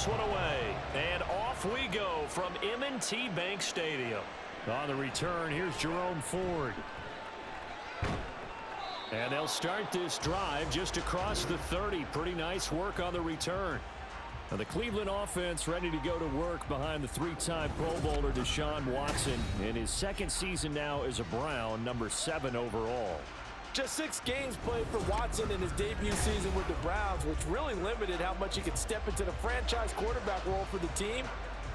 this one away. And off we go from M&T Bank Stadium. On the return, here's Jerome Ford. And they'll start this drive just across the 30. Pretty nice work on the return. Now the Cleveland offense ready to go to work behind the three-time Pro Bowler Deshaun Watson in his second season now as a Brown, number 7 overall. Just 6 games played for Watson in his debut season with the Browns, which really limited how much he could step into the franchise quarterback role for the team.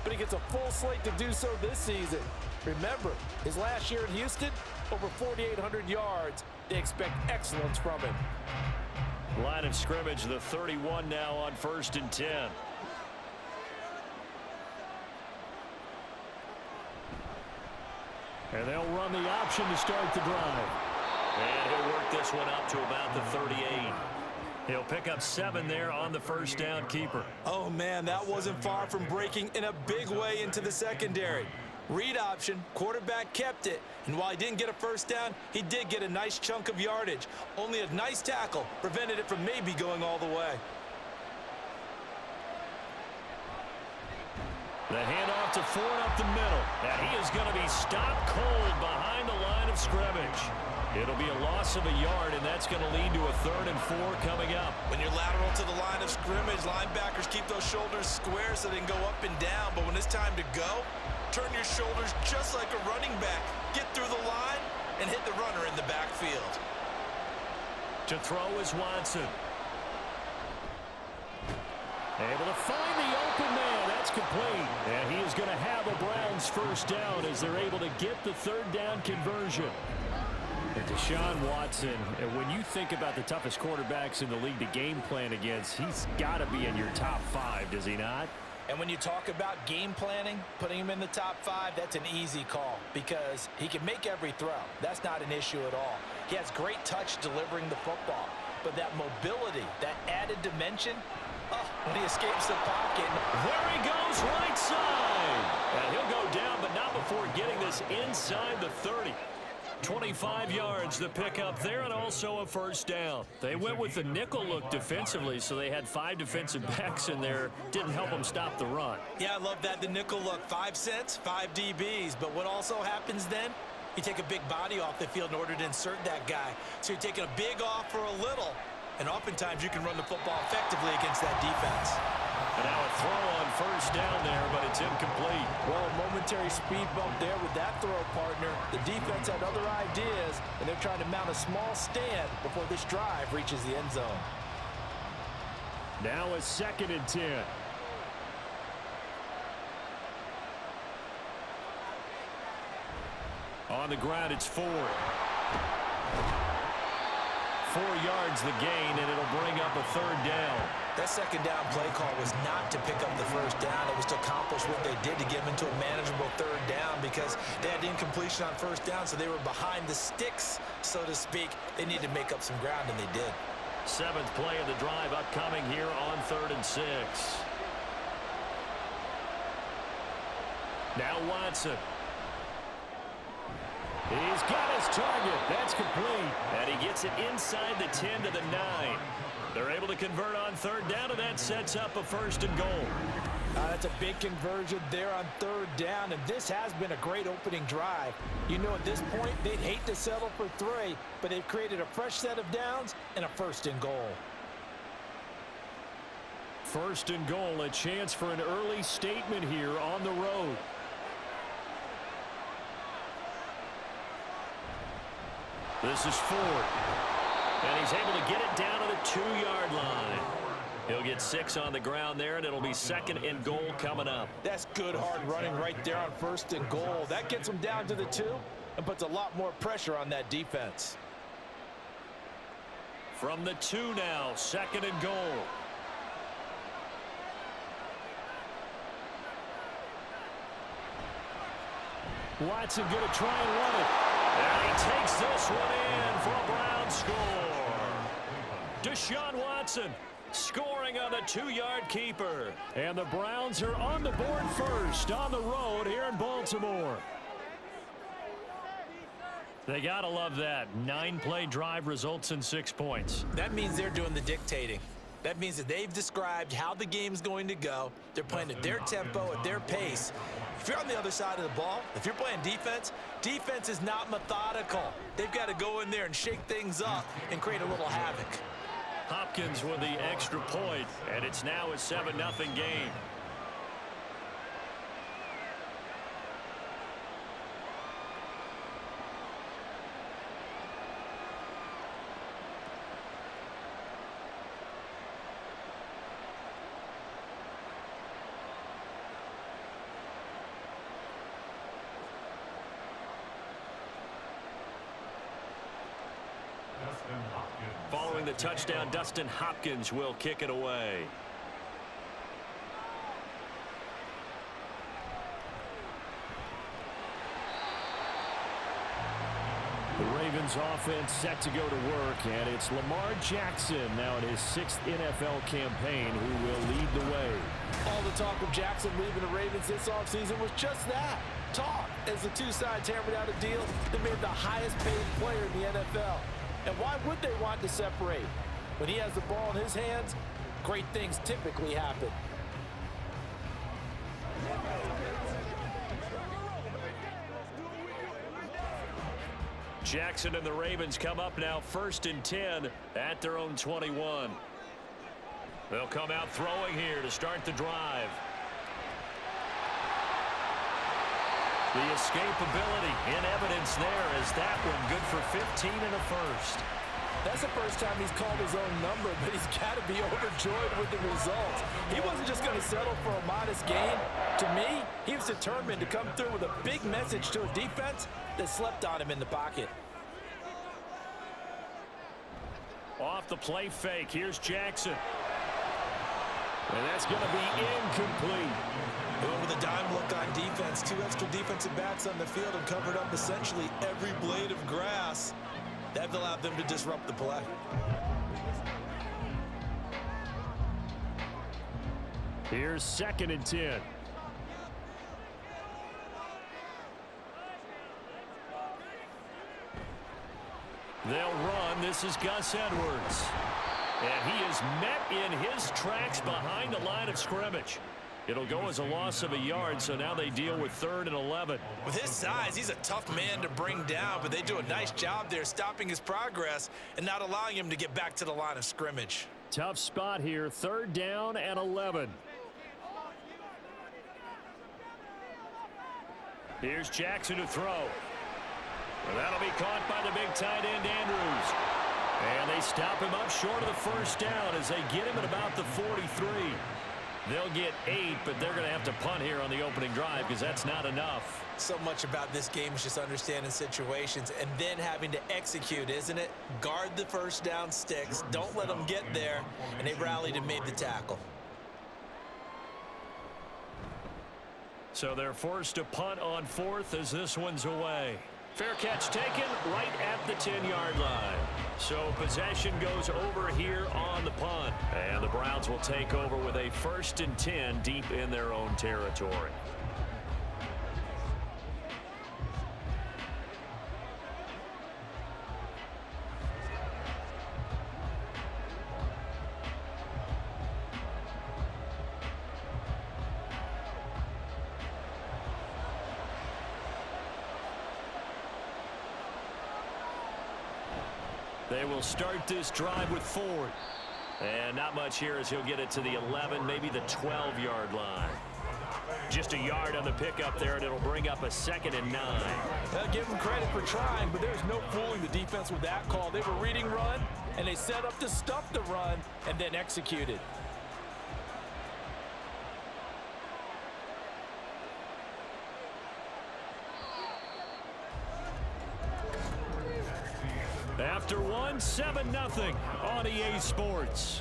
But he gets a full slate to do so this season. Remember, his last year in Houston, over 4,800 yards. They expect excellence from him. Line of scrimmage, the 31 now on 1st and 10. And they'll run the option to start the drive. And he'll work this one up to about the 38. He'll pick up 7 there on the first down keeper. Oh, man, that wasn't far from breaking in a big way into the secondary. Read option, quarterback kept it, and while he didn't get a first down, he did get a nice chunk of yardage. Only a nice tackle prevented it from maybe going all the way. The handoff to Ford up the middle, and he is going to be stopped cold behind the line of scrimmage. It'll be a loss of a yard, and that's going to lead to a 3rd and 4 coming up. When you're lateral to the line of scrimmage, linebackers keep those shoulders square so they can go up and down. But when it's time to go, turn your shoulders just like a running back. Get through the line and hit the runner in the backfield. To throw is Watson. Able to find the open man. That's complete. And he is going to have a Browns first down as they're able to get the 3rd down conversion. And Deshaun Watson, and when you think about the toughest quarterbacks in the league to game plan against, he's got to be in your top 5, does he not? And when you talk about game planning, putting him in the top 5, that's an easy call because he can make every throw. That's not an issue at all. He has great touch delivering the football. But that mobility, that added dimension, when he escapes the pocket. There he goes, right side. And he'll go down, but not before getting this inside the 30. 25 yards the pickup there, and also a first down. They went with the nickel look defensively, so they had 5 defensive backs in there. Didn't help them stop the run. Yeah, I love that, the nickel look. 5 cents, 5 DBs. But what also happens then? You take a big body off the field in order to insert that guy. So you're taking a big off for a little. And oftentimes you can run the football effectively against that defense. And now a throw on first down there, but it's incomplete. Well, a momentary speed bump there with that throw, partner. The defense had other ideas, and they're trying to mount a small stand before this drive reaches the end zone. Now a 2nd and 10. On the ground, it's Ford. 4 yards the gain, and it'll bring up a 3rd down. That 2nd down play call was not to pick up the first down. It was to accomplish what they did to get them into a manageable 3rd down because they had incompletion on first down, so they were behind the sticks, so to speak. They needed to make up some ground, and they did. 7th play of the drive upcoming here on 3rd and 6. Now Watson. He's got his target. That's complete. And he gets it inside the 10 to the 9. They're able to convert on 3rd down, and that sets up a 1st and goal. That's a big conversion there on 3rd down, and this has been a great opening drive. You know, at this point, they'd hate to settle for 3, but they've created a fresh set of downs and a 1st and goal. 1st and goal, a chance for an early statement here on the road. This is Ford. And he's able to get it down to the 2-yard line. He'll get 6 on the ground there, and it'll be 2nd and goal coming up. That's good hard running right there on 1st and goal. That gets them down to the 2 and puts a lot more pressure on that defense. From the 2 now, 2nd and goal. Watson going to try and run it. And he takes this one in for a Brown score. Deshaun Watson scoring on the 2-yard keeper. And the Browns are on the board first on the road here in Baltimore. They got to love that. 9-play drive results in 6 points. That means they're doing the dictating. That means that they've described how the game's going to go. They're playing at their tempo, at their pace. If you're on the other side of the ball, if you're playing defense, defense is not methodical. They've got to go in there and shake things up and create a little havoc. Hopkins with the extra point, and it's now a 7-0 game. Following the touchdown, Dustin Hopkins will kick it away. The Ravens offense set to go to work, and it's Lamar Jackson now in his 6th NFL campaign who will lead the way. All the talk of Jackson leaving the Ravens this offseason was just that, talk, as the two sides hammered out a deal that made the highest paid player in the NFL. And why would they want to separate? When he has the ball in his hands, great things typically happen. Jackson and the Ravens come up now 1st and 10 at their own 21. They'll come out throwing here to start the drive. The escapability in evidence there as that one good for 15 and a first. That's the first time he's called his own number, but he's got to be overjoyed with the results. He wasn't just going to settle for a modest gain. To me, he was determined to come through with a big message to a defense that slept on him in the pocket. Off the play fake, here's Jackson. And that's going to be incomplete. Going with a dime look on defense. 2 extra defensive backs on the field and covered up essentially every blade of grass. That allowed them to disrupt the play. Here's 2nd and 10. They'll run. This is Gus Edwards. And he is met in his tracks behind the line of scrimmage. It'll go as a loss of a yard, so now they deal with 3rd and 11. With his size, he's a tough man to bring down, but they do a nice job there stopping his progress and not allowing him to get back to the line of scrimmage. Tough spot here, 3rd down and 11. Here's Jackson to throw. And that'll be caught by the big tight end, Andrews. And they stop him up short of the 1st down as they get him at about the 43. They'll get 8, but they're going to have to punt here on the opening drive because that's not enough. So much about this game is just understanding situations and then having to execute, isn't it? Guard the 1st down sticks. Don't let them get there. And they rallied and made the tackle. So they're forced to punt on 4th as this one's away. Fair catch taken right at the 10-yard line. So possession goes over here on the punt. And the Browns will take over with a 1st and 10 deep in their own territory. They will start this drive with Ford. And not much here as he'll get it to the 11, maybe the 12-yard line. Just a yard on the pickup there, and it'll bring up a 2nd and 9. I'll give them credit for trying, but there's no fooling the defense with that call. They were reading run, and they set up to stuff the run and then executed. After one, 7-0 on EA Sports.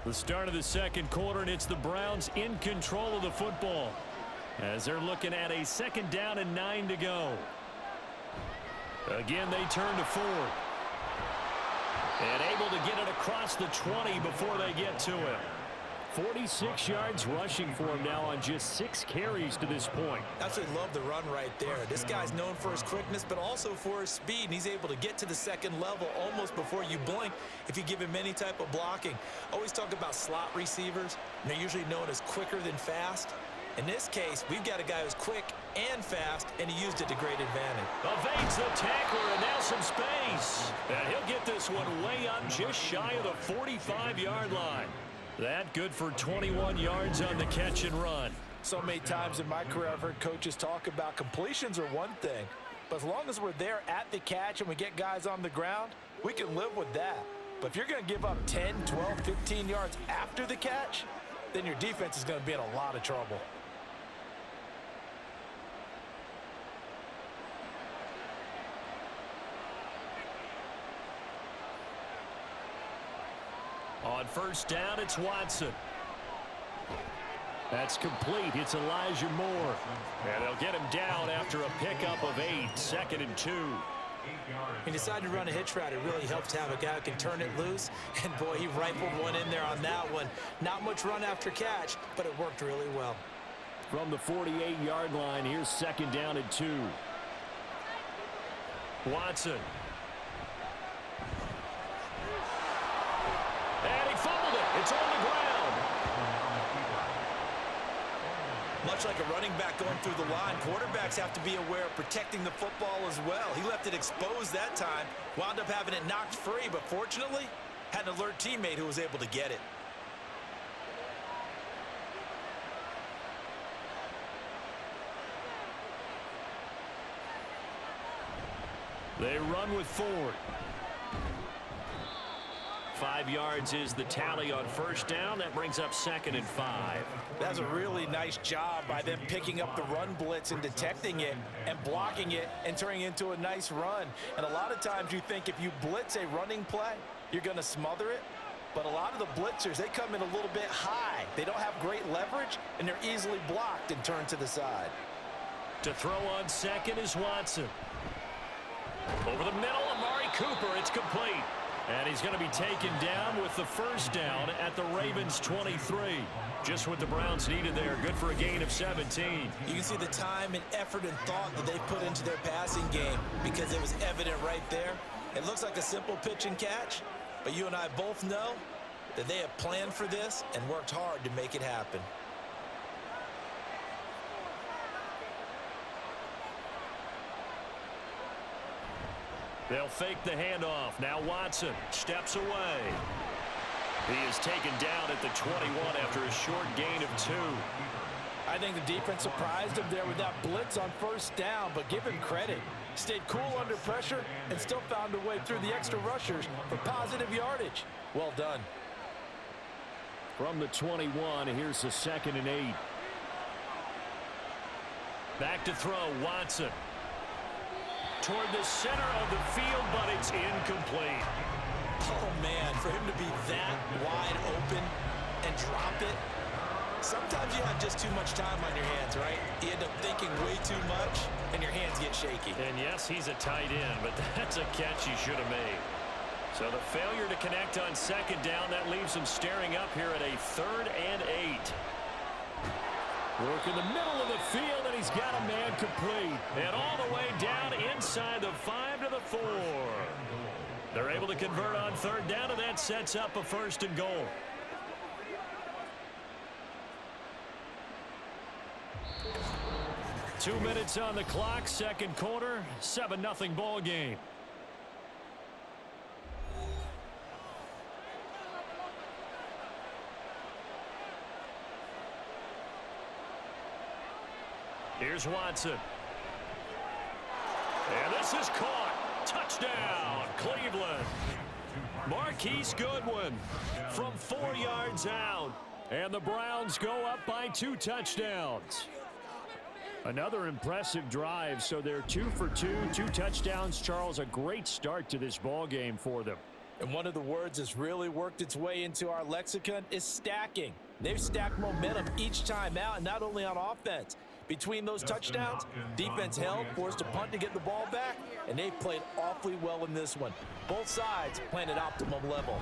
The start of the 2nd quarter, and it's the Browns in control of the football as they're looking at a 2nd down and 9 to go. Again, they turn to Ford. And able to get it across the 20 before they get to him. 46 yards rushing for him now on just 6 carries to this point. Absolutely love the run right there. This guy's known for his quickness, but also for his speed, and he's able to get to the second level almost before you blink if you give him any type of blocking. Always talk about slot receivers, and they're usually known as quicker than fast. In this case, we've got a guy who's quick and fast, and he used it to great advantage. Evades the tackler, and now some space. And he'll get this one way up just shy of the 45-yard line. That good for 21 yards on the catch and run. So many times in my career, I've heard coaches talk about completions are one thing, but as long as we're there at the catch and we get guys on the ground, we can live with that. But if you're going to give up 10, 12, 15 yards after the catch, then your defense is going to be in a lot of trouble. On first down, it's Watson. That's complete. It's Elijah Moore. And they'll get him down after a pickup of 8, 2nd and 2. He decided to run a hitch route. It really helps to have a guy who can turn it loose. And, boy, he rifled one in there on that one. Not much run after catch, but it worked really well. From the 48-yard line, here's 2nd down and 2. Watson. And he fumbled it. It's on the ground. Much like a running back going through the line, quarterbacks have to be aware of protecting the football as well. He left it exposed that time, wound up having it knocked free, but fortunately, had an alert teammate who was able to get it. They run with Ford. 5 yards is the tally on first down. That brings up 2nd and 5. That's a really nice job by them picking up the run blitz and detecting it and blocking it and turning it into a nice run. And a lot of times you think if you blitz a running play, you're going to smother it. But a lot of the blitzers, they come in a little bit high. They don't have great leverage, and they're easily blocked and turned to the side. To throw on second is Watson. Over the middle, Amari Cooper. It's complete. And he's going to be taken down with the first down at the Ravens' 23. Just what the Browns needed there. Good for a gain of 17. You can see the time and effort and thought that they put into their passing game because it was evident right there. It looks like a simple pitch and catch, but you and I both know that they have planned for this and worked hard to make it happen. They'll fake the handoff. Now Watson steps away. He is taken down at the 21 after a short gain of 2. I think the defense surprised him there with that blitz on first down, but give him credit. Stayed cool under pressure and still found a way through the extra rushers for positive yardage. Well done. From the 21, here's the 2nd and 8. Back to throw, Watson. Toward the center of the field, but it's incomplete. Oh, man, for him to be that wide open and drop it. Sometimes you have just too much time on your hands, right? You end up thinking way too much, and your hands get shaky. And, yes, he's a tight end, but that's a catch he should have made. So the failure to connect on second down, that leaves him staring up here at a 3rd and 8. Work in the middle of the field, and he's got a man complete. And all the way down inside the 5 to the 4. They're able to convert on 3rd down, and that sets up a 1st and goal. Two minutes on the clock, second quarter, 7-0 ball game. Here's Watson. And this is caught. Touchdown, Cleveland. Marquise Goodwin from 4 yards out. And the Browns go up by 2 touchdowns. Another impressive drive, so they're 2 for 2, 2 touchdowns. Charles, a great start to this ball game for them. And one of the words that's really worked its way into our lexicon is stacking. They've stacked momentum each time out, and not only on offense. Between those touchdowns, defense held, forced a punt to get the ball back, and they played awfully well in this one. Both sides playing at optimum level.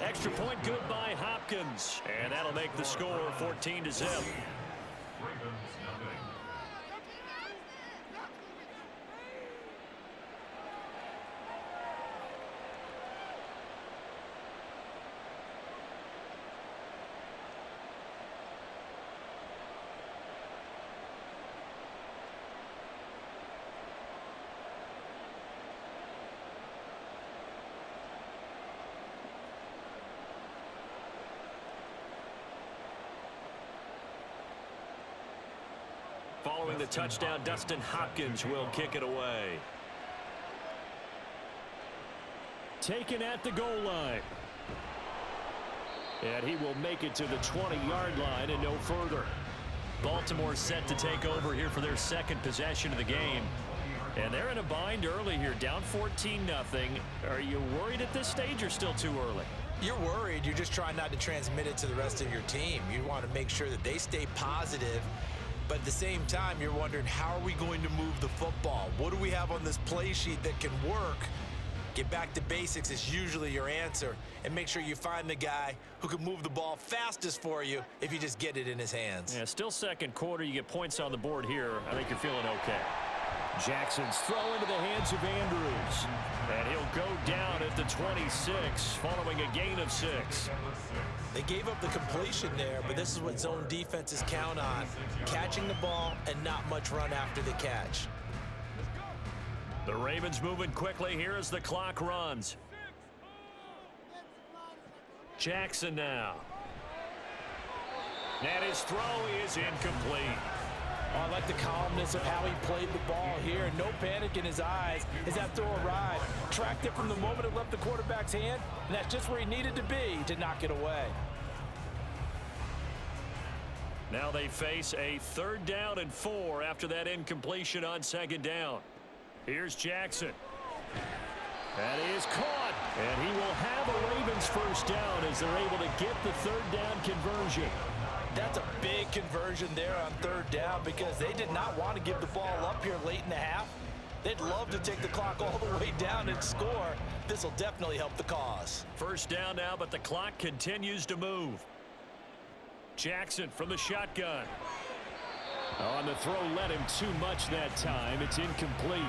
Extra point good by Hopkins. Ravens. And that'll make the score 14-0. Following the touchdown, Dustin Hopkins will kick it away. Taken at the goal line. And he will make it to the 20-yard line and no further. Baltimore set to take over here for their second possession of the game. And they're in a bind early here, down 14-0. Are you worried at this stage or still too early? You're worried. You're just trying not to transmit it to the rest of your team. You want to make sure that they stay positive. But at the same time, you're wondering, how are we going to move the football? What do we have on this play sheet that can work? Get back to basics is usually your answer. And make sure you find the guy who can move the ball fastest for you if you just get it in his hands. Yeah, still second quarter. You get points on the board here. I think you're feeling okay. Jackson's throw into the hands of Andrews. And he'll go down at the 26 following a gain of 6. They gave up the completion there, but this is what zone defenses count on. Catching the ball and not much run after the catch. The Ravens moving quickly here as the clock runs. Jackson now. And his throw is incomplete. Oh, I like the calmness of how he played the ball here. No panic in his eyes as that throw arrived. Tracked it from the moment it left the quarterback's hand, and that's just where he needed to be to knock it away. Now they face a 3rd down and 4 after that incompletion on 2nd down. Here's Jackson. That is caught. And he will have a Ravens first down as they're able to get the 3rd down conversion. That's a big conversion there on 3rd down because they did not want to give the ball up here late in the half. They'd love to take the clock all the way down and score. This will definitely help the cause. First down now, but the clock continues to move. Jackson from the shotgun. On the throw led him too much that time. It's incomplete.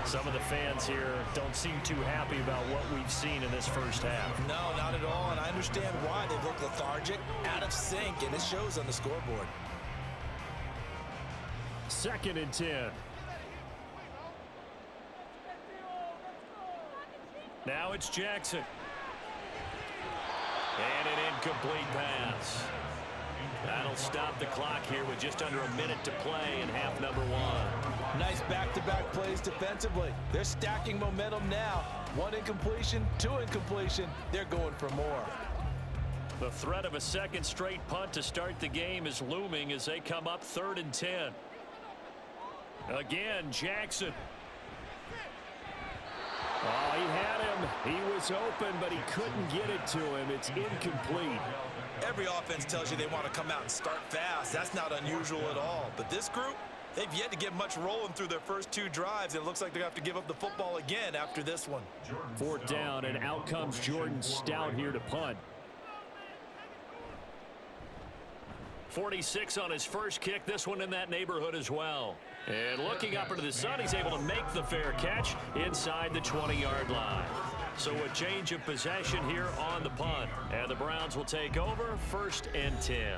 Some of the fans here don't seem too happy about what we've seen in this first half. No, not at all, and I understand why. They look lethargic, out of sync, and it shows on the scoreboard. 2nd and 10. Now it's Jackson. And an incomplete pass. That'll stop the clock here with just under a minute to play in half number 1. Nice back-to-back plays defensively. They're stacking momentum now. 1 incompletion, 2 incompletion. They're going for more. The threat of a second straight punt to start the game is looming as they come up 3rd and 10. Again, Jackson. Oh, he had him. He was open, but he couldn't get it to him. It's incomplete. Every offense tells you they want to come out and start fast. That's not unusual at all. But this group, they've yet to get much rolling through their first 2 drives. It looks like they're going to have to give up the football again after this one. 4th down, and out comes Jordan Stout here to punt. 46 on his first kick. This one in that neighborhood as well. And looking up into the sun, he's able to make the fair catch inside the 20-yard line. So a change of possession here on the punt. And the Browns will take over 1st and 10.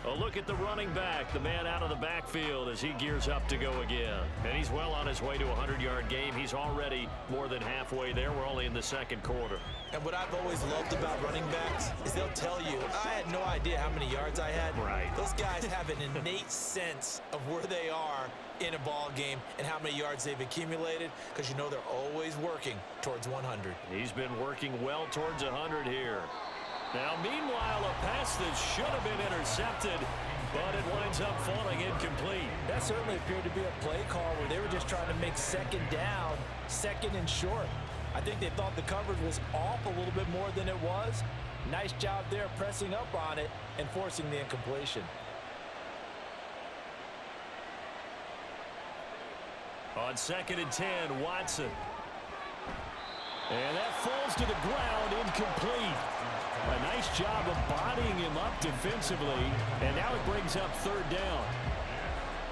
A look at the running back, the man out of the backfield as he gears up to go again. And he's well on his way to a 100-yard game. He's already more than halfway there. We're only in the 2nd quarter. And what I've always loved about running backs is they'll tell you, I had no idea how many yards I had. Right. Those guys have an innate sense of where they are in a ball game and how many yards they've accumulated because you know they're always working towards 100. He's been working well towards 100 here. Now, meanwhile, a pass that should have been intercepted, but it winds up falling incomplete. That certainly appeared to be a play call where they were just trying to make 2nd down, 2nd and short. I think they thought the coverage was off a little bit more than it was. Nice job there pressing up on it and forcing the incompletion. On 2nd and 10, Watson. And that falls to the ground, incomplete. A nice job of bodying him up defensively, and now it brings up third down.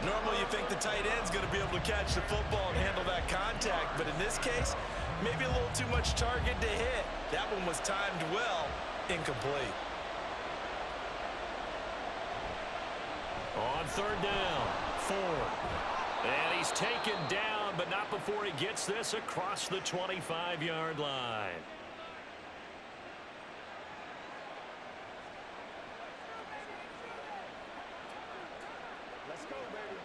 Normally you think the tight end's going to be able to catch the football and handle that contact, but in this case, maybe a little too much target to hit. That one was timed well, incomplete. On third down, Ford. And he's taken down, but not before he gets this across the 25-yard line. Let's go, baby.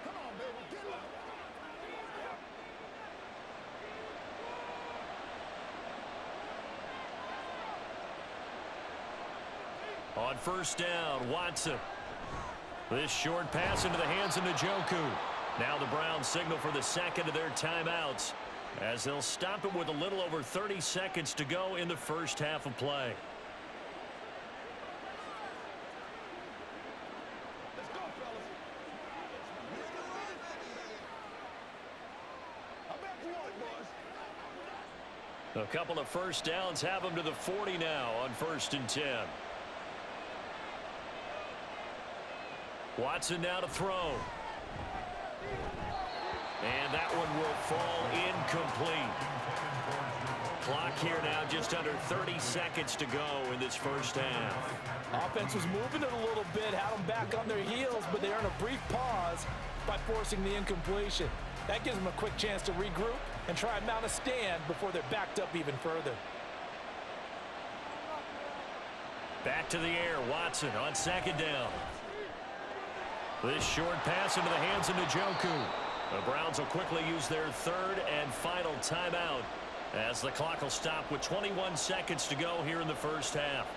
Come on, baby. Get up. On first down, Watson. This short pass into the hands of Njoku. Now the Browns signal for the second of their timeouts as they'll stop it with a little over 30 seconds to go in the first half of play. Let's go, fellas. I bet you want it, boys. A couple of first downs have them to the 40 now on 1st and 10. Watson now to throw. And that one will fall incomplete. Clock here now just under 30 seconds to go in this first half. Offense was moving it a little bit, had them back on their heels, but they earned a brief pause by forcing the incompletion. That gives them a quick chance to regroup and try and mount a stand before they're backed up even further. Back to the air, Watson on second down. This short pass into the hands of Njoku. The Browns will quickly use their third and final timeout as the clock will stop with 21 seconds to go here in the first half.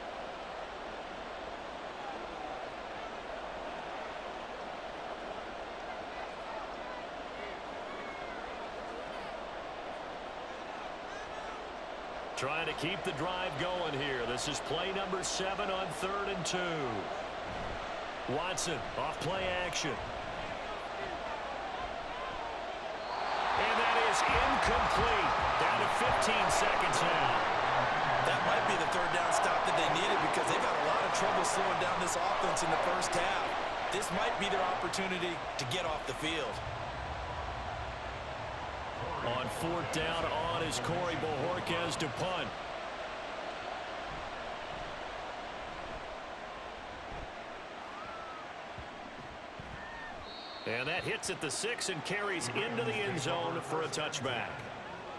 Trying to keep the drive going here. This is play number 7 on 3rd and 2. Watson off play action. And that is incomplete. Down to 15 seconds now. That might be the third down stop that they needed because they've had a lot of trouble slowing down this offense in the first half. This might be their opportunity to get off the field. On 4th down on is Corey Bojorquez to punt. And that hits at the 6 and carries into the end zone for a touchback.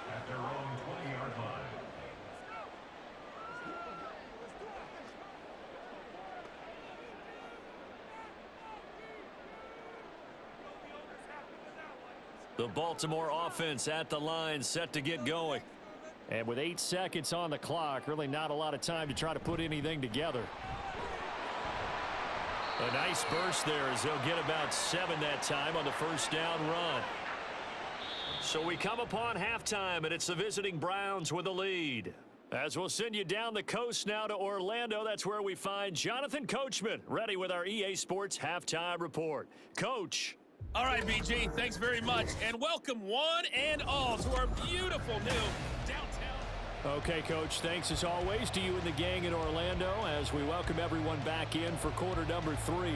At their own 20-yard line. The Baltimore offense at the line, set to get going. And with 8 seconds on the clock, really not a lot of time to try to put anything together. A nice burst there as they'll get about 7 that time on the first down run. So we come upon halftime, and it's the visiting Browns with a lead. As we'll send you down the coast now to Orlando, that's where we find Jonathan Coachman, ready with our EA Sports Halftime Report. Coach. All right, BG, thanks very much. And welcome one and all to our beautiful new downtown. Okay, Coach, thanks as always to you and the gang in Orlando as we welcome everyone back in for quarter number 3.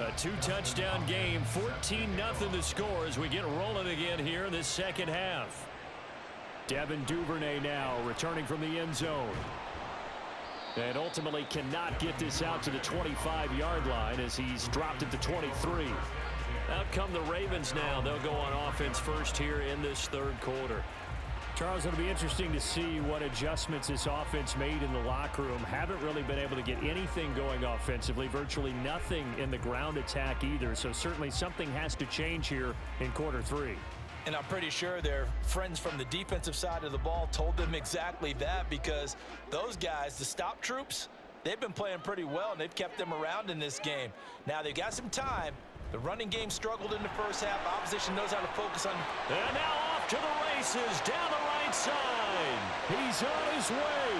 A 2-touchdown game, 14-0 the score as we get rolling again here in this second half. Devin Duvernay now returning from the end zone. And ultimately cannot get this out to the 25-yard line as he's dropped at the 23. Out come the Ravens now. They'll go on offense first here in this third quarter. Charles, it'll be interesting to see what adjustments this offense made in the locker room. Haven't really been able to get anything going offensively, virtually nothing in the ground attack either. So certainly something has to change here in quarter three. And I'm pretty sure their friends from the defensive side of the ball told them exactly that, because those guys, the stop troops, they've been playing pretty well, and they've kept them around in this game. Now they've got some time. The running game struggled in the first half. Opposition knows how to focus on. And now off to the races down the right side. He's on his way.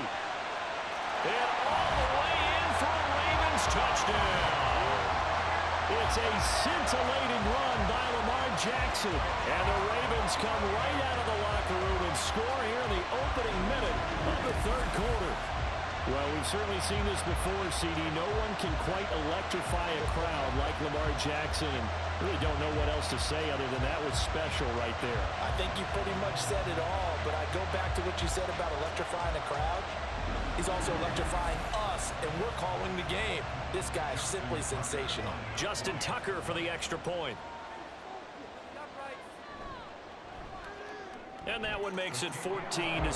And all the way in for a Ravens touchdown. It's a scintillating run by Lamar Jackson. And the Ravens come right out of the locker room and score here in the opening minute of the third quarter. Well, we've certainly seen this before, CD. No one can quite electrify a crowd like Lamar Jackson, and really don't know what else to say other than that was special right there. I think you pretty much said it all, but I go back to what you said about electrifying a crowd. He's also electrifying us, and we're calling the game. This guy is simply sensational. Justin Tucker for the extra point. And that one makes it 14-7.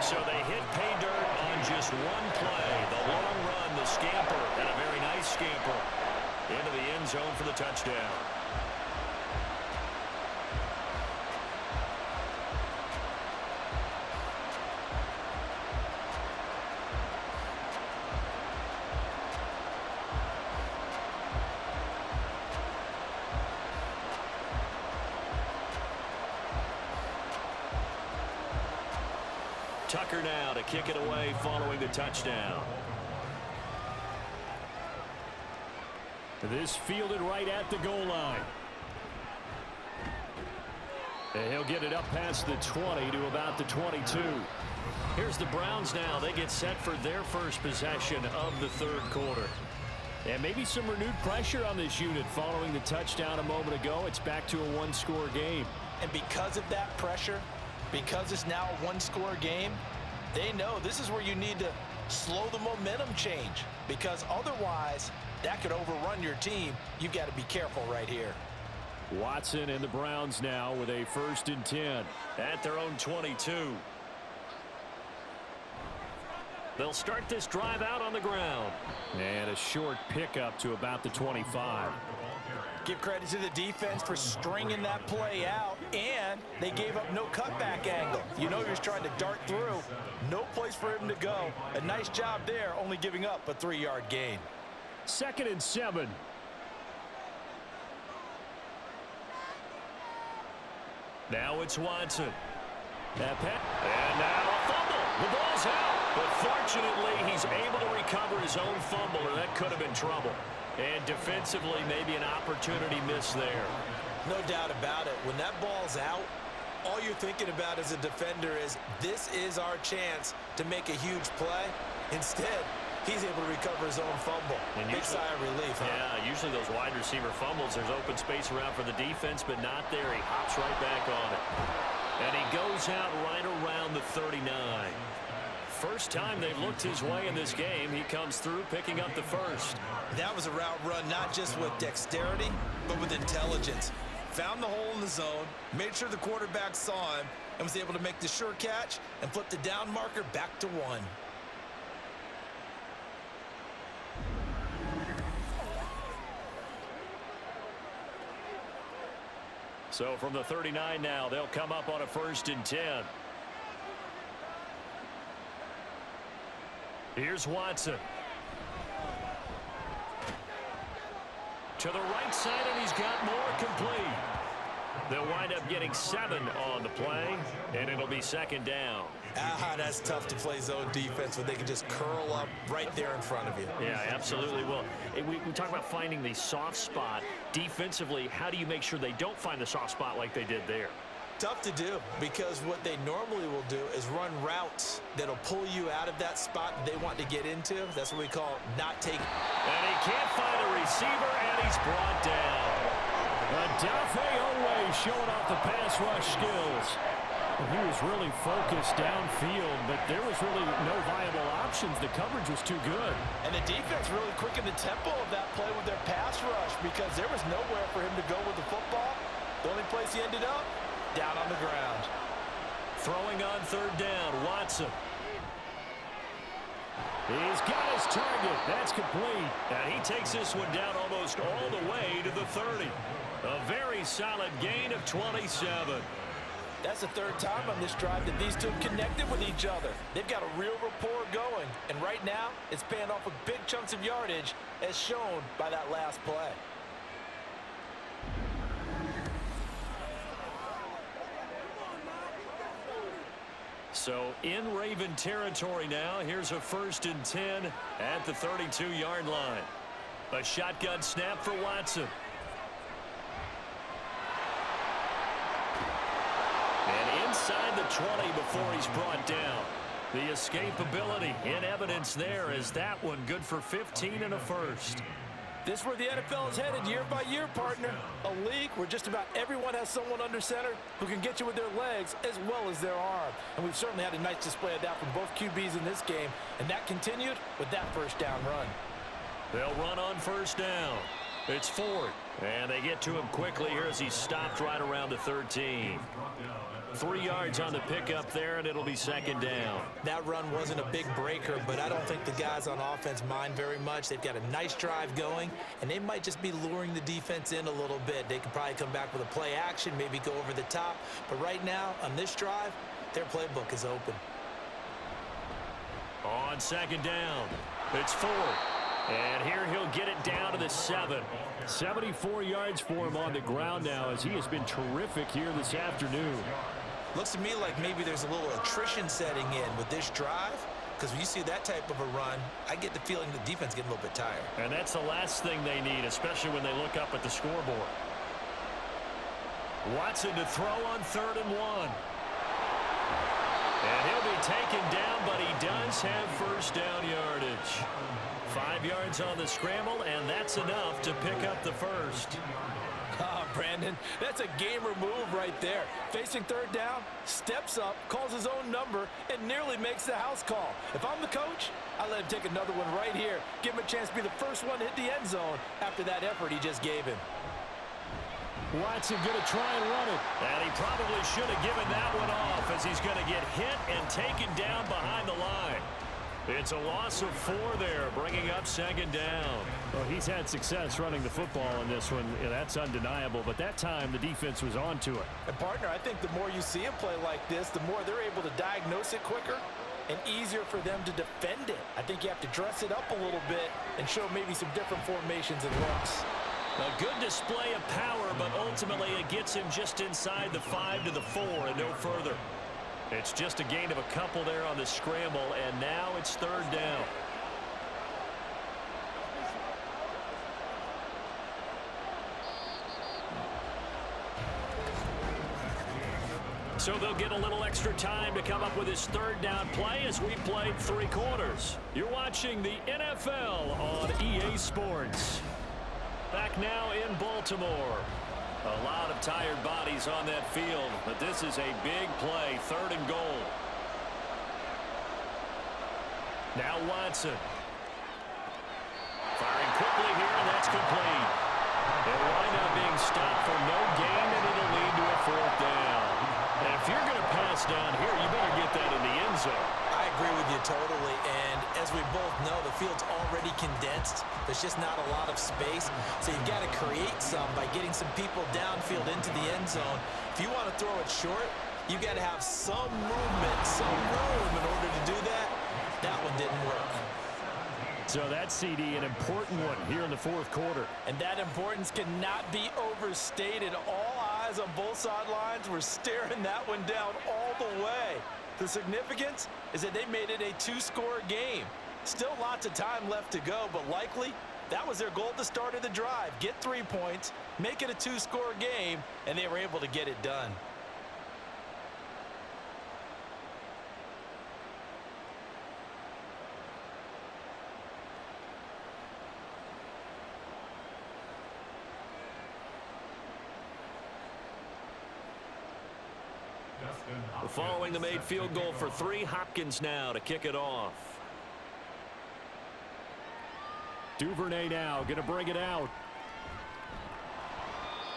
So they hit pay dirt on just one play. The long run, the scamper, and a very nice scamper into the end zone for the touchdown. Tucker now to kick it away following the touchdown. This fielded right at the goal line. And he'll get it up past the 20 to about the 22. Here's the Browns now. They get set for their first possession of the third quarter. And maybe some renewed pressure on this unit following the touchdown a moment ago. It's back to a one-score game. And because of that pressure, because it's now a one-score game, they know this is where you need to slow the momentum change, because otherwise that could overrun your team. You've got to be careful right here. Watson and the Browns now with a 1st and 10. At their own 22. They'll start this drive out on the ground. And a short pickup to about the 25. Give credit to the defense for stringing that play out, and they gave up no cutback angle. You know, he was trying to dart through. No place for him to go. A nice job there, only giving up a 3-yard gain. 2nd and 7. Now it's Watson. And now a fumble. The ball's out. But fortunately, he's able to recover his own fumble, or that could have been trouble. And defensively, maybe an opportunity missed there. No doubt about it. When that ball's out, all you're thinking about as a defender is, this is our chance to make a huge play. Instead, he's able to recover his own fumble. And big sigh of relief, huh? Yeah, usually those wide receiver fumbles, there's open space around for the defense, but not there. He hops right back on it. And he goes out right around the 39. First time they've looked his way in this game. He comes through picking up the first. That was a route run not just with dexterity, but with intelligence. Found the hole in the zone, made sure the quarterback saw him, and was able to make the sure catch and flip the down marker back to 1. So from the 39 now, they'll come up on a 1st and 10. Here's Watson. To the right side, and he's got more complete. They'll wind up getting 7 on the play, and it'll be 2nd down. That's tough to play zone defense when they can just curl up right there in front of you. Yeah, absolutely. Well, we talk about finding the soft spot. Defensively, how do you make sure they don't find the soft spot like they did there? Tough to do, because what they normally will do is run routes that'll pull you out of that spot they want to get into. That's what we call not taking. And he can't find a receiver, and he's brought down. Odafe Oweh showing off the pass rush skills. He was really focused downfield, but there was really no viable options. The coverage was too good. And the defense really quickened the tempo of that play with their pass rush, because there was nowhere for him to go with the football. The only place he ended up, down on the ground. Throwing on third down, Watson. He's got his target. That's complete. And he takes this one down almost all the way to the 30. A very solid gain of 27. That's the third time on this drive that these two have connected with each other. They've got a real rapport going, and right now it's paying off with big chunks of yardage as shown by that last play. So in Raven territory now, here's a 1st and 10 at the 32-yard line. A shotgun snap for Watson. And inside the 20 before he's brought down. The escapability in evidence there is that one good for 15 and a first. This is where the NFL is headed year by year, partner. A league where just about everyone has someone under center who can get you with their legs as well as their arm. And we've certainly had a nice display of that from both QBs in this game. And that continued with that first down run. They'll run on first down. It's Ford. And they get to him quickly here as he stopped right around the 13. 3 yards on the pickup there, and it'll be 2nd down. That run wasn't a big breaker, but I don't think the guys on offense mind very much. They've got a nice drive going, and they might just be luring the defense in a little bit. They could probably come back with a play action, maybe go over the top. But right now, on this drive, their playbook is open. On 2nd down, it's Ford. And here he'll get it down to the 7. 74 yards for him on the ground now as he has been terrific here this afternoon. Looks to me like maybe there's a little attrition setting in with this drive, because when you see that type of a run, I get the feeling the defense getting a little bit tired. And that's the last thing they need, especially when they look up at the scoreboard. Watson to throw on 3rd and 1. And he'll be taken down, but he does have first down yardage. 5 yards on the scramble, and that's enough to pick up the first. Oh, Brandon, that's a gamer move right there. Facing 3rd down, steps up, calls his own number, and nearly makes the house call. If I'm the coach, I let him take another one right here. Give him a chance to be the first one to hit the end zone after that effort he just gave him. Watson going to try and run it. And he probably should have given that one off as he's going to get hit and taken down behind the line. It's a loss of 4 there, bringing up 2nd down. Well, he's had success running the football in this one. Yeah, that's undeniable. But that time, the defense was on to it. And, partner, I think the more you see a play like this, the more they're able to diagnose it quicker and easier for them to defend it. I think you have to dress it up a little bit and show maybe some different formations and looks. A good display of power, but ultimately it gets him just inside the 5 to the 4 and no further. It's just a gain of a couple there on the scramble, and now it's 3rd down. So they'll get a little extra time to come up with his 3rd down play as we played 3 quarters. You're watching the NFL on EA Sports. Back now in Baltimore. A lot of tired bodies on that field, but this is a big play, 3rd and goal. Now Watson. Firing quickly here, and that's complete. They'll wind up being stopped for no gain, and it'll lead to a 4th down. And if you're going to pass down here, you better get that in the end zone. I agree with you totally, and as we both know, the field's already condensed. There's just not a lot of space, so you've got to create some by getting some people downfield into the end zone. If you want to throw it short, you've got to have some movement, some room in order to do that. That one didn't work. So that CD, an important one here in the 4th quarter. And that importance cannot be overstated. All eyes on both sidelines were staring that one down all the way. The significance is that they made it a 2-score game. Still lots of time left to go, but likely that was their goal at the start of the drive. Get 3 points, make it a 2-score game, and they were able to get it done. Following the made field goal for 3, Hopkins now to kick it off. Duvernay now going to bring it out.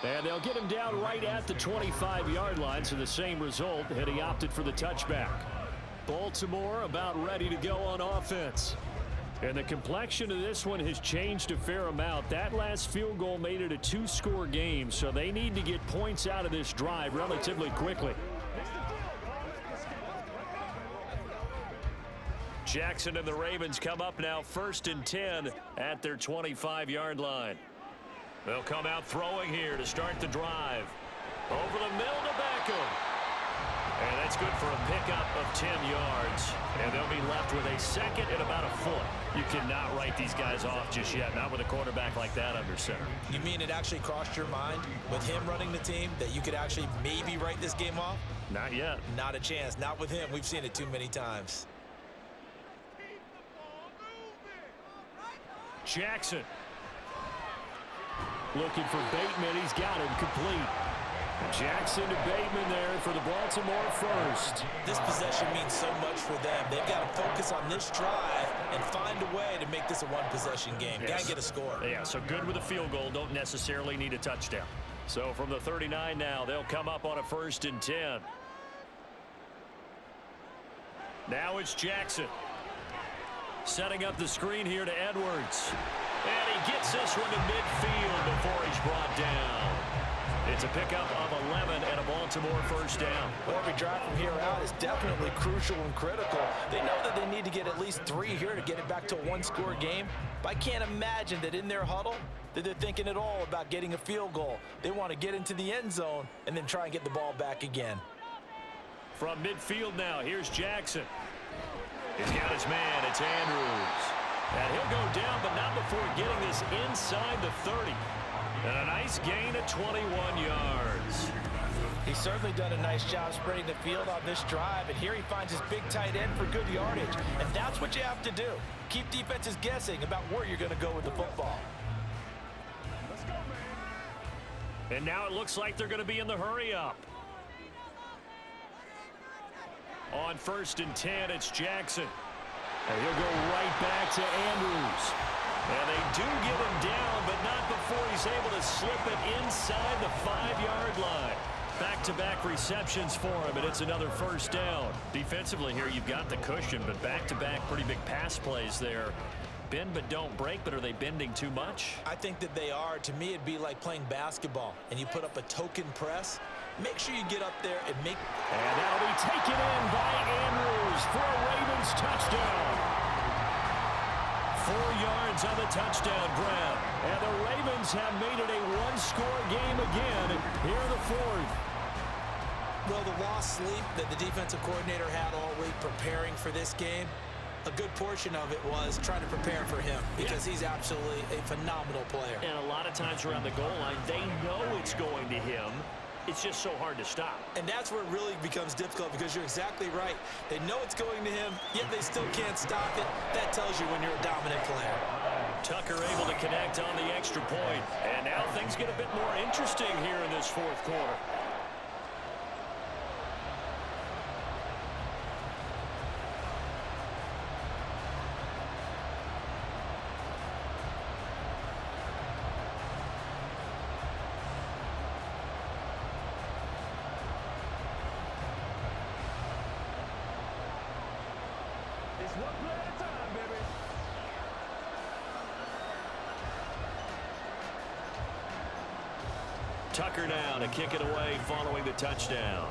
And they'll get him down right at the 25-yard line, so the same result, and he opted for the touchback. Baltimore about ready to go on offense. And the complexion of this one has changed a fair amount. That last field goal made it a 2-score game, so they need to get points out of this drive relatively quickly. Jackson and the Ravens come up now 1st and 10 at their 25-yard line. They'll come out throwing here to start the drive. Over the middle to Beckham. And that's good for a pickup of 10 yards. And they'll be left with a second and about a foot. You cannot write these guys off just yet, not with a quarterback like that under center. You mean it actually crossed your mind with him running the team that you could actually maybe write this game off? Not yet. Not a chance. Not with him. We've seen it too many times. Jackson. Looking for Bateman. He's got him complete. Jackson to Bateman there for the Baltimore first. This possession means so much for them. They've got to focus on this drive and find a way to make this a one-possession game. Yes. Got to get a score. Yeah, so good with a field goal. Don't necessarily need a touchdown. So from the 39 now, they'll come up on a 1st and 10. Now it's Jackson. Setting up the screen here to Edwards. And he gets this one to midfield before he's brought down. It's a pickup of 11 and a Baltimore first down. Well, every drive from here out is definitely crucial and critical. They know that they need to get at least 3 here to get it back to a one-score game. But I can't imagine that in their huddle that they're thinking at all about getting a field goal. They want to get into the end zone and then try and get the ball back again. From midfield now, here's Jackson. He's got his man. It's Andrews. And he'll go down, but not before getting this inside the 30. And a nice gain of 21 yards. He's certainly done a nice job spreading the field on this drive, and here he finds his big tight end for good yardage. And that's what you have to do. Keep defenses guessing about where you're going to go with the football. And now it looks like they're going to be in the hurry-up. On 1st and 10, it's Jackson. And he'll go right back to Andrews. And they do get him down, but not before he's able to slip it inside the 5-yard line. Back-to-back receptions for him, and it's another first down. Defensively here, you've got the cushion, but back-to-back pretty big pass plays there. Bend but don't break, but are they bending too much? I think that they are. To me, it'd be like playing basketball, and you put up a token press. Make sure you get up there and make... And that'll be taken in by Andrews for a Ravens touchdown. 4 yards on the touchdown grab. And the Ravens have made it a one-score game again here in the 4th. Well, the lost sleep that the defensive coordinator had all week preparing for this game, a good portion of it was trying to prepare for him because he's absolutely a phenomenal player. And a lot of times around the goal line, they know it's going to him. It's just so hard to stop. And that's where it really becomes difficult because you're exactly right. They know it's going to him, yet they still can't stop it. That tells you when you're a dominant player. Tucker able to connect on the extra point. And now things get a bit more interesting here in this 4th quarter. It's one play at a time, baby. Tucker now to kick it away following the touchdown.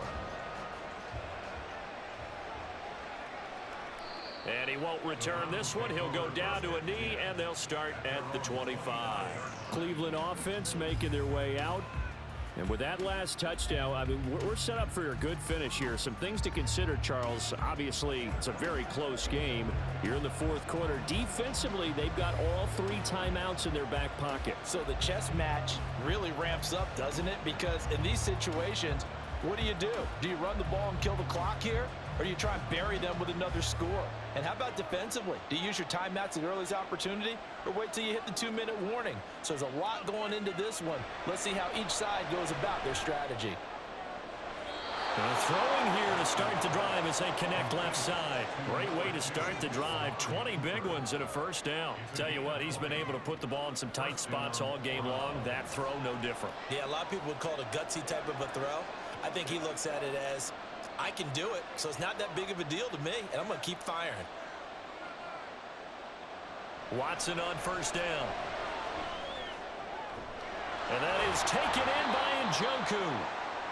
And he won't return this one. He'll go down to a knee, and they'll start at the 25. Cleveland offense making their way out. And with that last touchdown, I mean, we're set up for a good finish here. Some things to consider, Charles. Obviously, it's a very close game. You're in the 4th quarter. Defensively, they've got all 3 timeouts in their back pocket. So the chess match really ramps up, doesn't it? Because in these situations, what do? Do you run the ball and kill the clock here? Or do you try and bury them with another score? And how about defensively? Do you use your timeouts at the earliest opportunity or wait till you hit the 2-minute warning? So there's a lot going into this one. Let's see how each side goes about their strategy. Throwing here to start the drive as they connect left side. Great way to start the drive. 20 big ones and a first down. Tell you what, he's been able to put the ball in some tight spots all game long. That throw, no different. Yeah, a lot of people would call it a gutsy type of a throw. I think he looks at it as, I can do it, so it's not that big of a deal to me, and I'm going to keep firing. Watson on first down. And that is taken in by Njoku.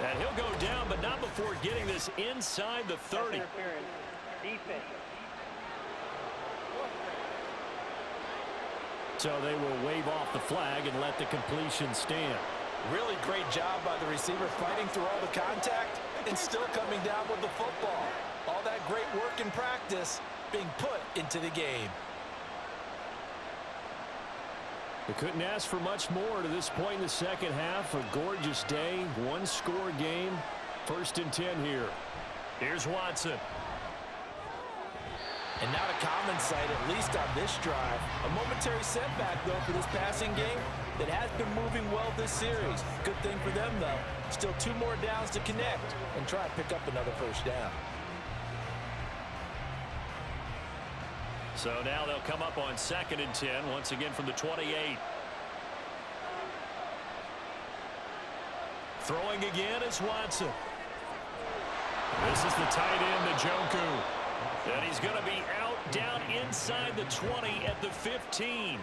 And he'll go down, but not before getting this inside the 30. So they will wave off the flag and let the completion stand. Really great job by the receiver fighting through all the contact and still coming down with the football. All that great work in practice being put into the game. They couldn't ask for much more to this point in the second half. A gorgeous day, one-score game. 1st and 10 here. Here's Watson. And not a common sight, at least on this drive. A momentary setback, though, for this passing game that has been moving well this series. Good thing for them, though. Still 2 more downs to connect and try to pick up another first down. So now they'll come up on 2nd and 10, once again from the 28. Throwing again is Watson. This is the tight end, Njoku. And he's going to be out down inside the 20 at the 15.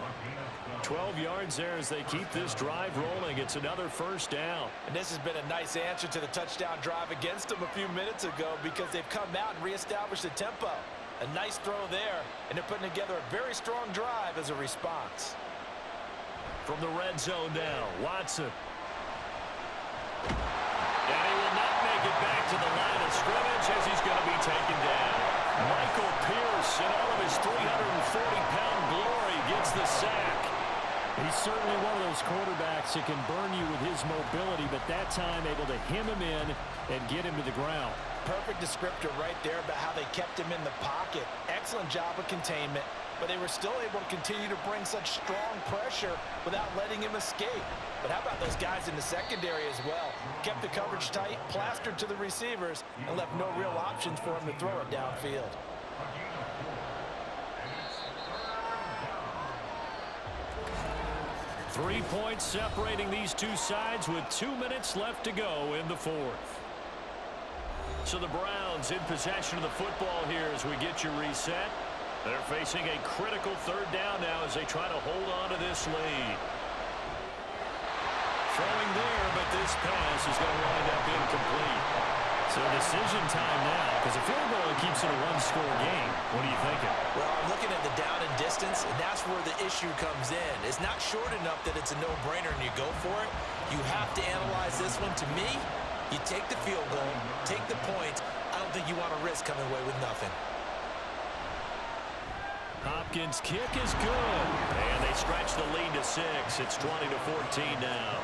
12 yards there as they keep this drive rolling. It's another first down. And this has been a nice answer to the touchdown drive against them a few minutes ago because they've come out and reestablished the tempo. A nice throw there, and they're putting together a very strong drive as a response. From the red zone now, Watson. And he will not make it back to the line of scrimmage as he's going to be taken down. Michael Pierce, in all of his 340-pound glory, gets the sack. He's certainly one of those quarterbacks that can burn you with his mobility, but that time able to hem him in and get him to the ground. Perfect descriptor right there about how they kept him in the pocket. Excellent job of containment, but they were still able to continue to bring such strong pressure without letting him escape. But how about those guys in the secondary as well? Kept the coverage tight, plastered to the receivers, and left no real options for him to throw it downfield. 3 points separating these two sides with 2 minutes left to go in the 4th. So the Browns in possession of the football here as we get you reset. They're facing a critical 3rd down now as they try to hold on to this lead. Throwing there, but this pass is going to wind up incomplete. So decision time now, because a field goal keeps it a one-score game. What are you thinking? Well, I'm looking at the down and distance, and that's where the issue comes in. It's not short enough that it's a no-brainer and you go for it. You have to analyze this one. To me, you take the field goal, take the points. I don't think you want to risk coming away with nothing. Hopkins' kick is good. And they stretch the lead to 6. It's 20-14 now.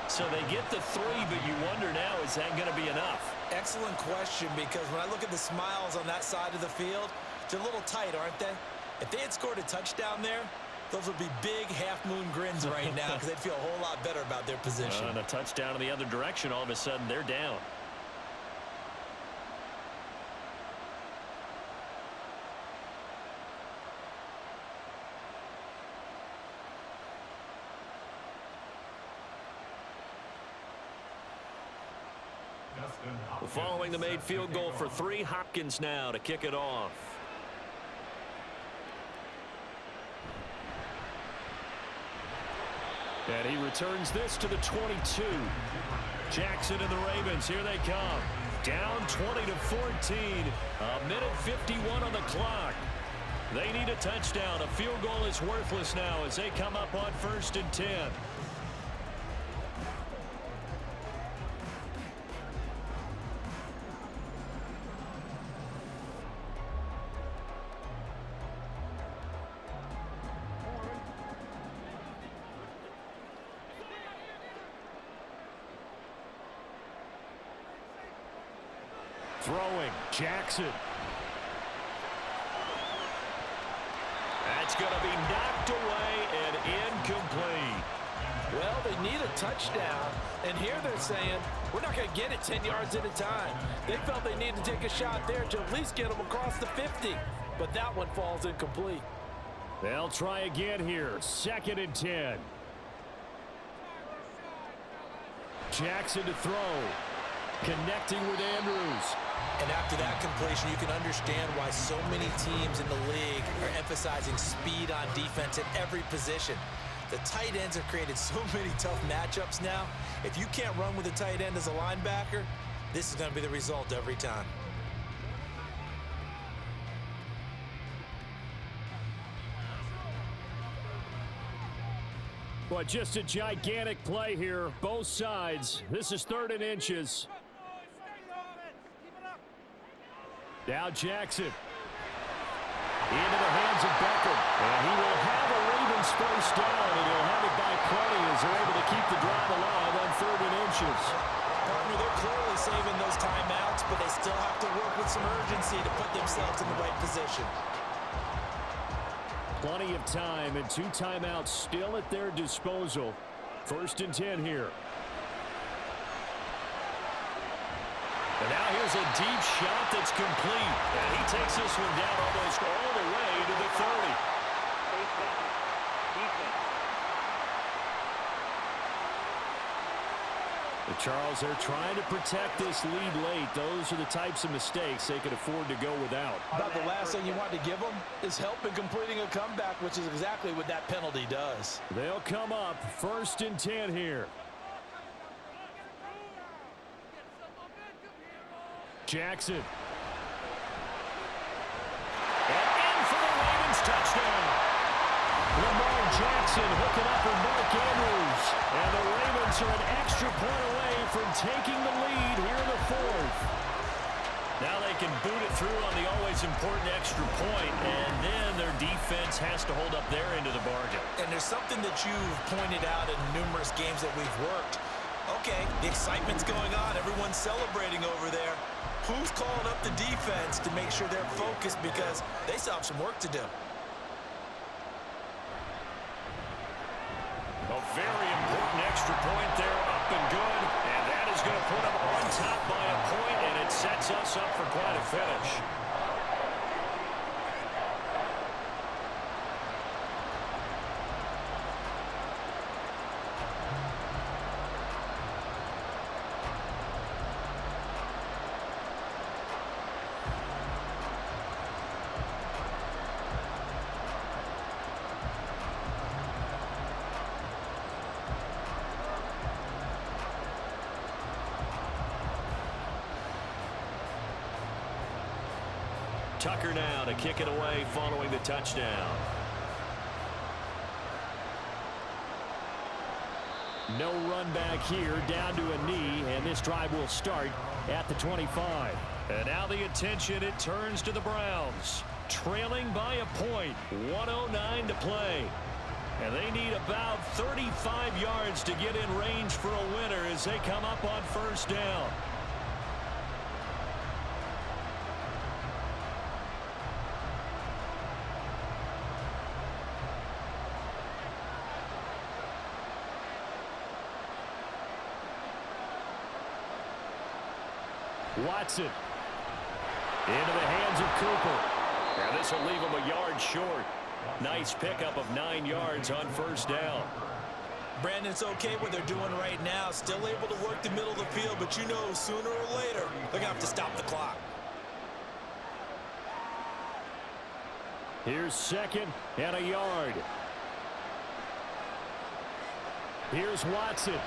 So they get the 3, but you wonder now, is that going to be enough? Excellent question, because when I look at the smiles on that side of the field, they're a little tight, aren't they? If they had scored a touchdown there, those would be big half-moon grins right now because they'd feel a whole lot better about their position. And a touchdown in the other direction, all of a sudden they're down. Following the made field goal for 3, Hopkins now to kick it off. And he returns this to the 22. Jackson and the Ravens, here they come. Down 20-14. A minute 51 on the clock. They need a touchdown. A field goal is worthless now as they come up on 1st and 10. Throwing, Jackson. That's going to be knocked away and incomplete. Well, they need a touchdown, and here they're saying, we're not going to get it 10 yards at a time. They felt they needed to take a shot there to at least get them across the 50, but that one falls incomplete. They'll try again here. 2nd and 10. Jackson to throw. Connecting with Andrews. And after that completion, you can understand why so many teams in the league are emphasizing speed on defense at every position. The tight ends have created so many tough matchups now. If you can't run with a tight end as a linebacker, this is going to be the result every time. Well, just a gigantic play here, both sides. This is 3rd and inches. Now Jackson. Into the hands of Beckham. And he will have a Ravens first down, and he'll have it by plenty as they're able to keep the drive alive on 3rd and inches. Partner, they're clearly saving those timeouts, but they still have to work with some urgency to put themselves in the right position. Plenty of time and 2 timeouts still at their disposal. 1st and 10 here. And now here's a deep shot that's complete. And he takes this one down almost all the way to the 30. Charles, they're trying to protect this lead late. Those are the types of mistakes they could afford to go without. About the last thing you want to give them is help in completing a comeback, which is exactly what that penalty does. They'll come up 1st and 10 here. Jackson. And in for the Ravens touchdown. Lamar Jackson hooking up with Mark Andrews. And the Ravens are an extra point away from taking the lead here in the 4th. Now they can boot it through on the always important extra point, and then their defense has to hold up their end of the bargain. And there's something that you've pointed out in numerous games that we've worked. Okay, the excitement's going on. Everyone's celebrating over there. Who's calling up the defense to make sure they're focused because they still have some work to do? A very important extra point there, up and good. And that is going to put them on top by a point, and it sets us up for quite a finish. Tucker now to kick it away following the touchdown. No run back here, down to a knee, and this drive will start at the 25. And now the attention, it turns to the Browns. Trailing by a point, 1:09 to play. And they need about 35 yards to get in range for a winner as they come up on 1st down. Watson into the hands of Cooper. And this will leave him a yard short. Nice pickup of 9 yards on 1st down. Brandon, it's okay what they're doing right now. Still able to work the middle of the field, but you know sooner or later they're going to have to stop the clock. Here's 2nd and a yard. Here's Watson.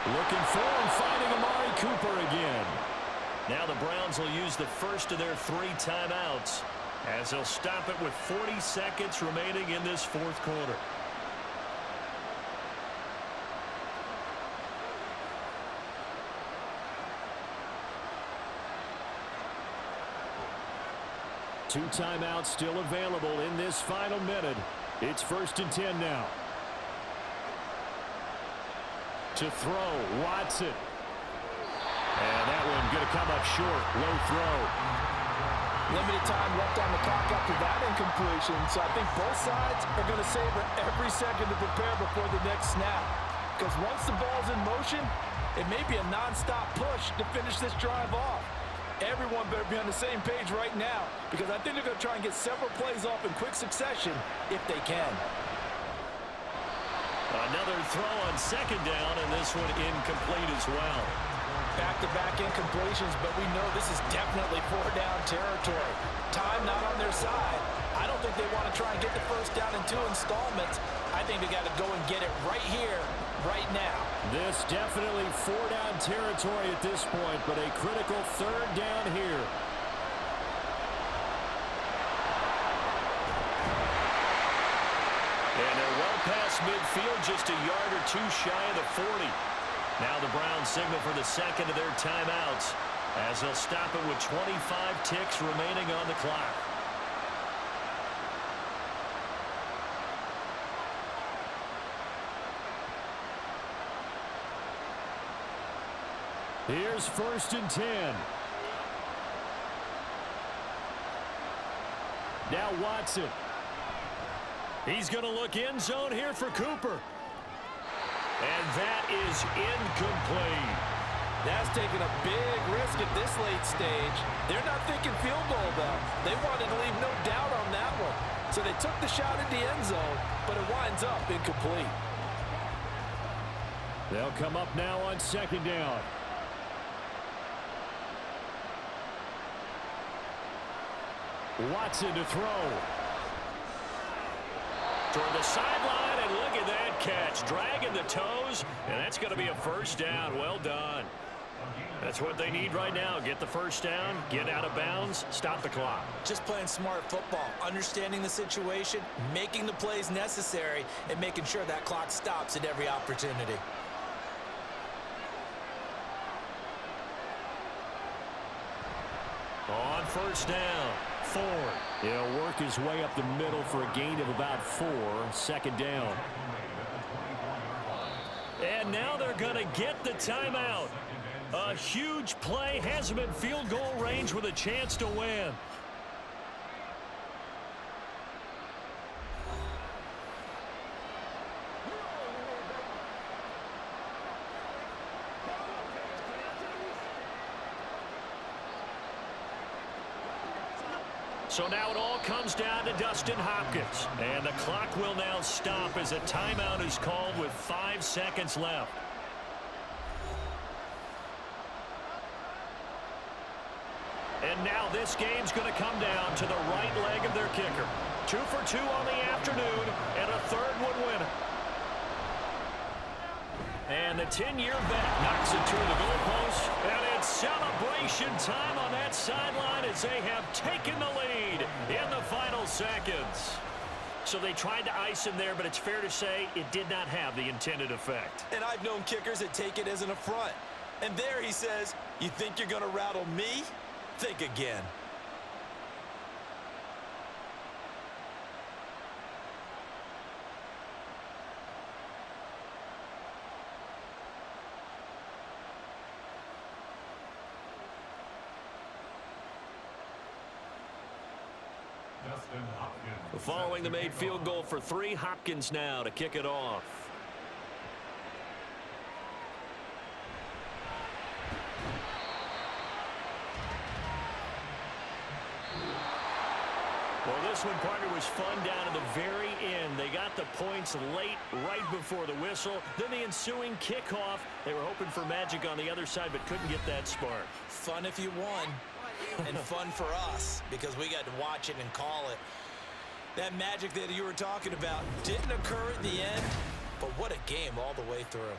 Looking for and finding Amari Cooper again. Now the Browns will use the first of their 3 timeouts as they'll stop it with 40 seconds remaining in this 4th quarter. Two timeouts still available in this final minute. It's 1st and 10 now. To throw, Watson. And that one going to come up short. Low throw. Limited time left on the clock after that incompletion, so I think both sides are going to savor every second to prepare before the next snap. Because once the ball's in motion, it may be a non-stop push to finish this drive off. Everyone better be on the same page right now, because I think they're going to try and get several plays off in quick succession if they can. Another throw on second down, and this one incomplete as well. Back-to-back incompletions, but we know this is definitely four-down territory. Time not on their side. I don't think they want to try and get the first down in 2 installments. I think they got to go and get it right here, right now. This definitely four-down territory at this point, but a critical third down here. And they're well past midfield, just a yard or 2 shy of the 40. Now the Browns signal for the second of their timeouts as they'll stop it with 25 ticks remaining on the clock. Here's 1st and 10. Now Watson. He's going to look end zone here for Cooper. And that is incomplete. That's taking a big risk at this late stage. They're not thinking field goal, though. They wanted to leave no doubt on that one. So they took the shot at the end zone, but it winds up incomplete. They'll come up now on 2nd down. Watson to throw. Toward the sideline, and look at that catch. Dragging the toes, and that's going to be a first down. Well done. That's what they need right now. Get the first down, get out of bounds, stop the clock. Just playing smart football, understanding the situation, making the plays necessary, and making sure that clock stops at every opportunity. On first down, Ford. He'll work his way up the middle for a gain of about 4. 2nd down. And now they're going to get the timeout. A huge play, has him in field goal range with a chance to win. So now it all comes down to Dustin Hopkins. And the clock will now stop as a timeout is called with 5 seconds left. And now this game's going to come down to the right leg of their kicker. 2 for 2 on the afternoon, and a third would win it. And the 10-year vet knocks it through the goalpost. And it's celebration time on that sideline as they have taken the lead in the final seconds. So they tried to ice him there, but it's fair to say it did not have the intended effect. And I've known kickers that take it as an affront. And there he says, you think you're going to rattle me? Think again. Dustin Hopkins. Following the made field goal for 3, Hopkins now to kick it off. Well, this one, partner, was fun down to the very end. They got the points late, right before the whistle. Then the ensuing kickoff. They were hoping for magic on the other side, but couldn't get that spark. Fun if you won, and fun for us because we got to watch it and call it. That magic that you were talking about didn't occur at the end, but what a game all the way through.